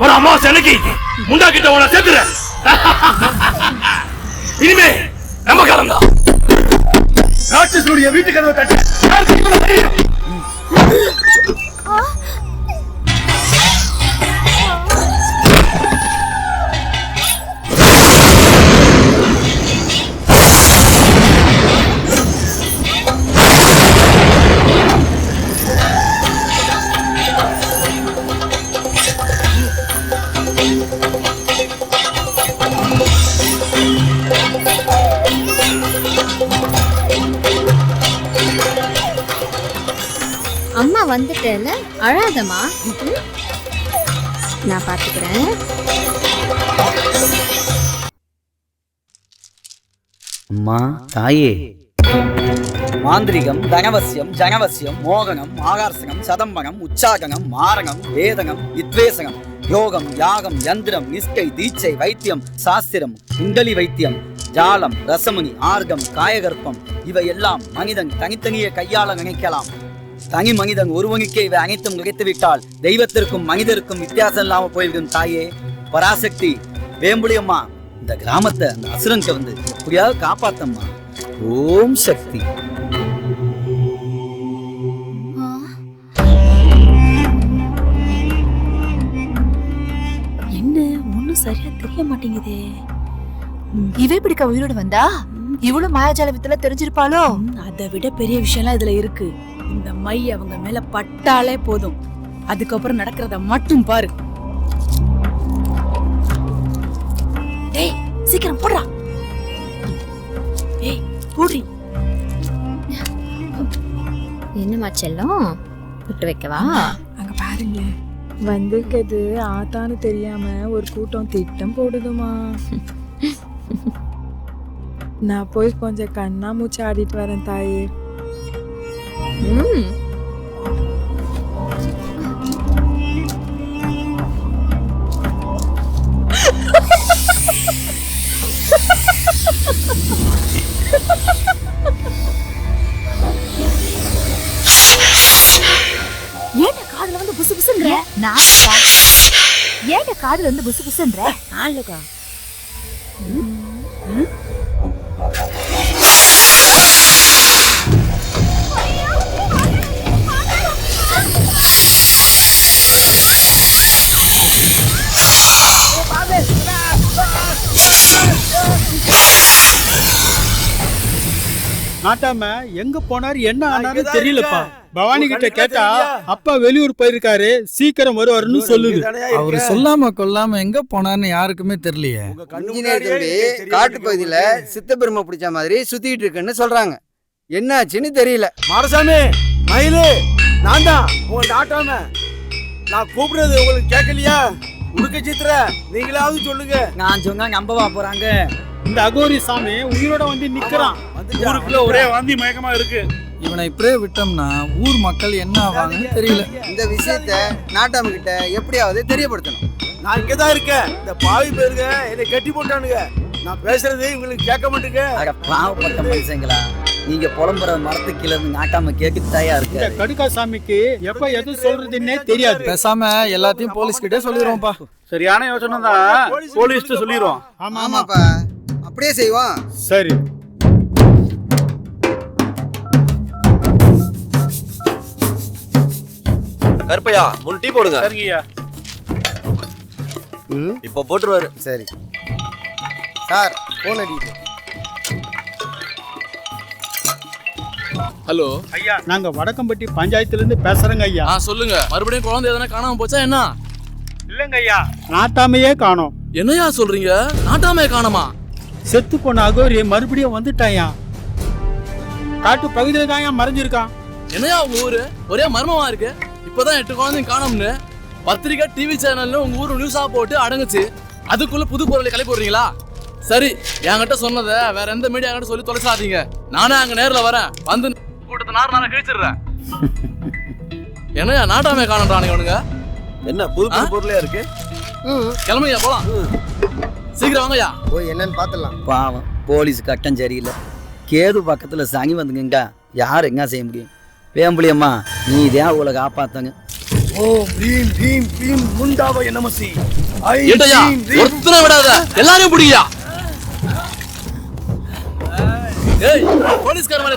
ஒரு அமாவாசை அன்னைக்கு முண்டா கிட்ட உன சேர்த்துறேன். இனிமே நம்ம காலம் தான். ராட்சசனுடைய வீட்டு கதவை தட்டு. அம்மா வந்துட்டேல, அழாதம்மா. நான் பாத்துக்கிறேன். அம்மா தாயே, மாந்திரிகம், தனவசியம், ஜனவசியம், மோகனம், ஆகார்சகம், சதம்பகம், உச்சாகனம், மாரகம், வேதகம், வித்வேசகம், யோகம், யாகம், யந்திரம், நிஷ்டை, தீட்சை, வைத்தியம், சாஸ்திரம், குண்டலி வைத்தியம், ஜாலம், ரசமுனி, ஆர்க்கம், காயகற்பம் இவையெல்லாம் மனிதன் தனித்தனியே கையாள நினைக்கலாம். தனி மனிதன் ஒருவனுக்கே இவை அனைத்தும் கிடைத்துவிட்டால் தெய்வத்திற்கும் மனிதருக்கும் வித்தியாசம் இல்லாம போய்விடும். தாயே பராசக்தி, வேம்புலியம்மா, இந்த கிராமத்தை அந்த அசுரன்கிட்ட வந்து எப்படியாவது காப்பாத்தம்மா. ஓம் சக்தி. என்ன ஒன்னும் சரியா தெரிய மாட்டேங்குதே. இவ இப்படிக்கா உயிரோடு வந்தா? இவ்வளவு மாயாஜால வித்தல தெரிஞ்சிருப்பாளோ? அதை விட பெரிய விஷயம்லாம் இதுல இருக்கு. இந்த மை அவங்க மேல பட்டாலே போதும், அதுக்கப்புறம் நடக்கிறத மட்டும் பாரு. டேய் சீக்கிரம் போடுறா. ஏய் போடுறி. என்னம்மா செல்லம், விட்டு வைக்கவா? அங்க பாருங்க, வந்திருக்கிறது ஆத்தான்னு தெரியாம ஒரு கூட்டம் திட்டம் போடுதுமா. நான் போய் கொஞ்சம் கண்ணா மூச்சு ஆடிட்டு வரேன் தாயே. ஏன் காதுல வந்து புசு புசுன்ற? ஏன் காதுல வந்து புசு புசுன்ற? நாளுக்கா நாட்டாம எங்க போனாரு, என்ன ஆனாரு தெரியலப்பா. பவானி கிட்ட கேட்டா அப்பா வெளியூர் போயிருக்காரு, சீக்கிரம் வருவாருன்னு சொல்லுது. அவரு சொல்லாம கொல்லாம எங்க போனாருன்னு யாருக்குமே தெரியலையே. இன்ஜினியர் தம்பி காட்டு பகுதியில சித்தபெருமை பிடிச்ச மாதிரி சுத்திட்டு இருக்குன்னு சொல்றாங்க. என்னாச்சுன்னு தெரியல. மாரசாமி, மயிலு, நான் தான் உங்க நாட்டாம. நான் கூப்பிடுறது உங்களுக்கு கேட்கலையா? உடுக்க சித்திர, நீங்களாவது சொல்லுங்க. நான் சொன்னா நம்பவா போறாங்க? இந்த அகோரி சாமி உயிரோட வந்து நிக்கிறான். ஊருக்குள்ள ஒரே வாந்தி மயக்கமா இருக்கு. இவனை இப்படியே விட்டோம்னா ஊர் மக்கள் என்ன ஆவாங்கன்னு தெரியல. இந்த விஷயத்த நாட்டாம கிட்ட எப்படியாவது தெரியப்படுத்தணும். நான் இங்கதான் இருக்கேன். இந்த பாவி பேருங்க என்னை கட்டி போட்டானுங்க. நான் பேசுறது உங்களுக்கு கேட்க மாட்டேங்க. பாவப்பட்ட மனுஷங்களா, நீங்க புலம்புற மரத்து கீழ இருந்து நாட்டாம கேட்க தயாரா இருக்கு. இந்த கடுக்கா சாமிக்கு எப்ப எது சொல்றதுன்னே தெரியாது. பேசாம எல்லாத்தையும் போலீஸ் கிட்டே சொல்லிடுவோம்ப்பா. சரியான யோசனை தான், போலீஸ் சொல்லிடுவோம். ஆமாப்பா, அப்படியே செய்வோம். சரி. கருப்பையா 3 டீ போடுங்க. சரிங்கய்யா. இப்ப போட்டுருவாரு. சரி சார், போன் அடிக்குது. ஹலோ ஐயா, நாங்க வடக்கம்பட்டி பஞ்சாயத்துல இருந்து பேசுறேங்க ஐயா. சொல்லுங்க. மறுபடியும் குழந்தை எதனா காணாம போச்சா என்ன? இல்லங்க ஐயா, நாட்டாமையே காணோம். என்னையா சொல்றீங்க? நாட்டாமையே காணோமா? செத்து போன அகோரி மறுபடியும் வந்துட்டாயா. காட்டு பகுதியில தான் மறைஞ்சிருக்கான். என்னையா உங்க ஊரு ஒரே மர்மமா இருக்கு. இப்பதான் 8 குழந்தைங்க காணோம்னு பத்திரிக்கை டிவி சேனல்ல உங்க ஊரு நியூஸா போட்டு அடங்குச்சு. அதுக்குள்ள புது பொருளை கிளப்பி போடுறீங்களா? சரி, என்கிட்ட சொன்னதை வேற எந்த மீடியா கிட்ட சொல்லி தொலைச்சாதீங்க. நானே அங்க நேர்ல வரேன், வந்து கூட்டத்தை நார கிழிச்சிடுறேன். என்னையா நாட்டாமே காணன்றானுங்க? என்ன புது புது பொருளா இருக்கு? கிளம்பையா போலாம். சீக்கிரம் வாங்கய்யா. போய் என்னன்னு பாத்துடலாம். பாவம் போலீஸ் கட்டம் சரியில்லை. கேது பக்கத்துல சனி வந்துங்க, யார் எங்க செய்ய முடியும்? வேம்புலியம்மா, நீ இதே அவளை காப்பாத்தாங்க. ஓம் ரீம் ரீம் க்ளீம் முண்டாவய நமசி. ஐம் ஏட்டையா ரீம் ரீம். ஒருத்தனை விடாத, எல்லாரையும் பிடியா. ஏய் போலீஸ்கார மாதிரி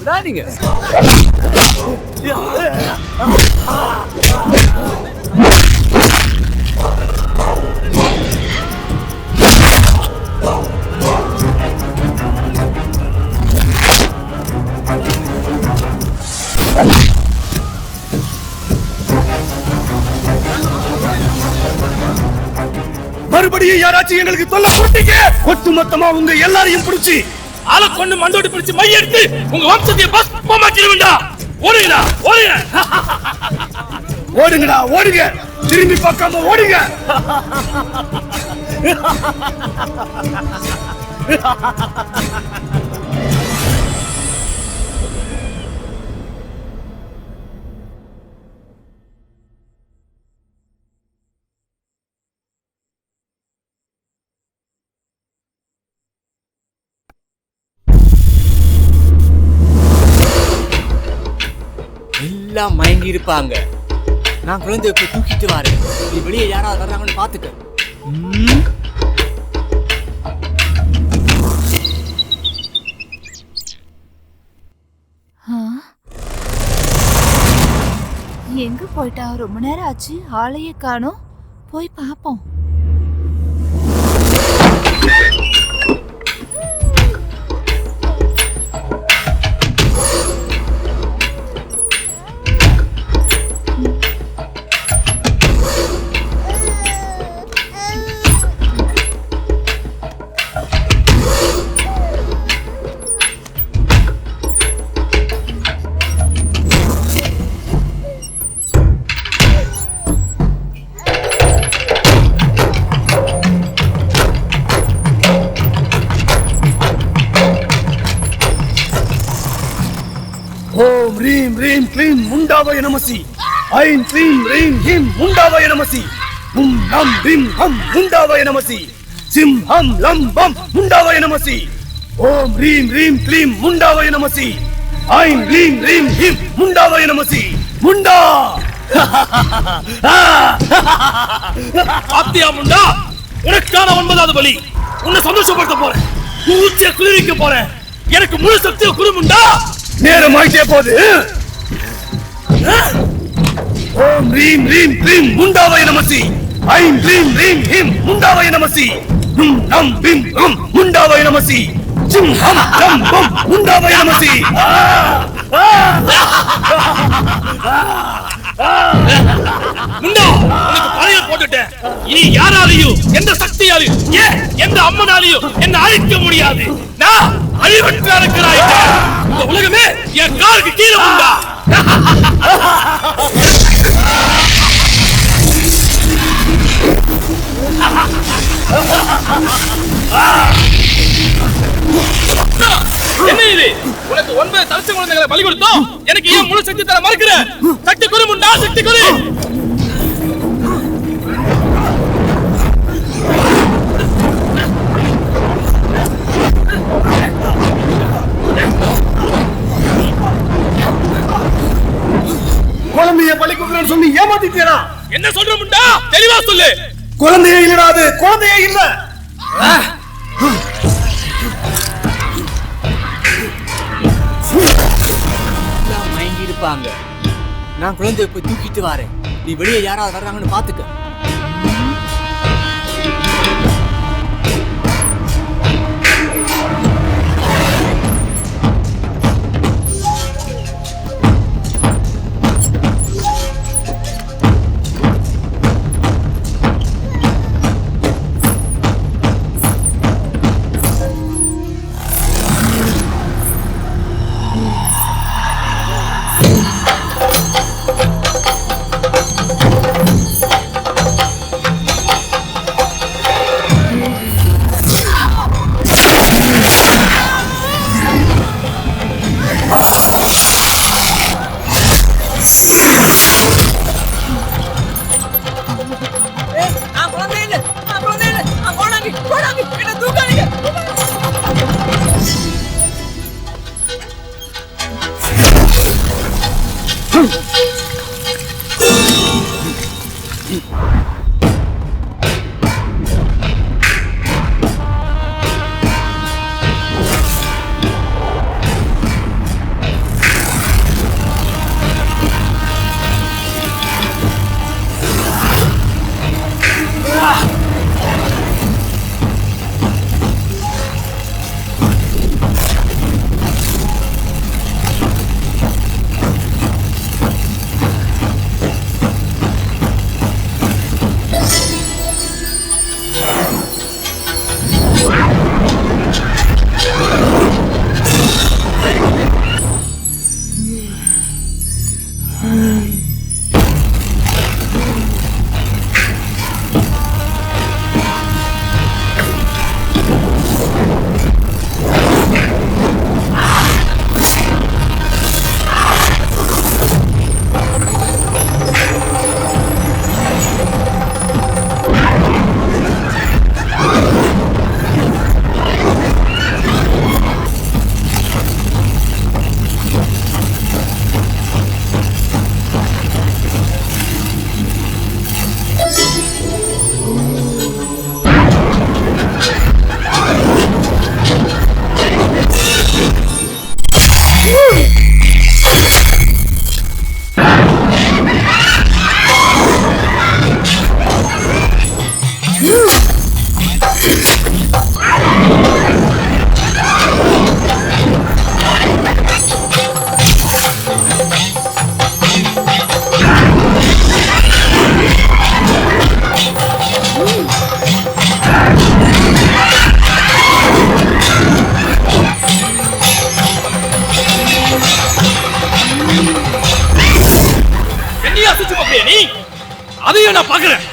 விடாதீங்க. மறுபடியும் யாராச்சும் எங்களுக்கு தொல்லை கொடுத்தீங்க, ஒட்டு மொத்தமா உங்க எல்லாரையும் பிடிச்சி ஆளை கொண்டு மண்டோடி பிடிச்சு மையெடுத்து உங்க வம்சத்தை பஸ்பமாக்கிடுவேண்டா. ஓடுங்கடா, ஓடுங்கடா, ஓடுங்க, திரும்பி பார்க்காம ஓடுங்க. எல்லாம் மயங்கி இருப்பாங்க. நான் குழந்தைய போய் தூக்கிட்டு வரேன். நீ வெளியே யாராவது வர்றாங்கன்னு பாத்துக்க. எங்க போயிட்டா? ரொம்ப நேரம் ஆச்சு, ஆளையே காணோம். போய் பாப்போம். ஓம் ரீம் ரீம் க்ளீம் முண்டாவய நமசி. ஐம் க்ளீம் ரீம் ஹிம் முண்டாவய நமசி. உம் லம் பிம் ஹம் முண்டாவய நமசி. சிம் ஹம் லம் பம் முண்டாவய நமசி. ஓம் ரீம் ரீம் க்ளீம் முண்டாவய நமசி. ஐம் க்ளீம் ரீம் ஹிம் முண்டாவய நமசி. முண்டா பாத்தியா முண்டா, உனக்கான 9வது பலி. உன்னை சந்தோஷப்படுத்த போறேன், ஊச்சிய குளிர்விக்க போறேன். எனக்கு முழு சக்தியை குறுமுண்டா. நேரம் ஆயிட்டே போகுது. ஓம் ரீம் ரீம் க்ளீம் முண்டாவய நமசி. ஐம் க்ளீம் ரீம் ஹிம் முண்டாவய நமசி. நும் நம் பிம் ஹம் முண்டாவய நமசி. சிம் ஹம் லம் பம் முண்டாவய நமசி. முண்டா, உனக்கு பழைய போட்டுட்டேன். இனி யாராலையும் எந்த சக்தியாலையும் ஏன் எந்த அம்மனாலையும் என்ன அழிக்க முடியாது. நான் அழிவற்ற இருக்கிறாயிட்டேன். இந்த உலகமே என் காலுக்கு கீழே உண்டா. என்ன இது? உனக்கு 9 தரிச குழந்தைகளை பலி கொடுத்தோம். எனக்கு ஏன் முழு சக்தி தர மறுக்கிற? சக்தி குரு முண்டா, சக்தி குரு. குழந்தைய பலி கொடுக்கணும்னு சொல்லி ஏமாத்திட்டேனா? என்ன சொல்ற முண்டா? தெளிவா சொல்லு. குழந்தையே இல்லடா, அது குழந்தையே இல்ல. எல்லாம் மயங்கி இருப்பாங்க. நான் குழந்தைய போய் தூக்கிட்டு வரேன். நீ வெளியே யாராவது வர்றாங்கன்னு பாத்துக்க. சுத்தி பாப்பியா நீ? அதையும் நான் பாக்குறேன்.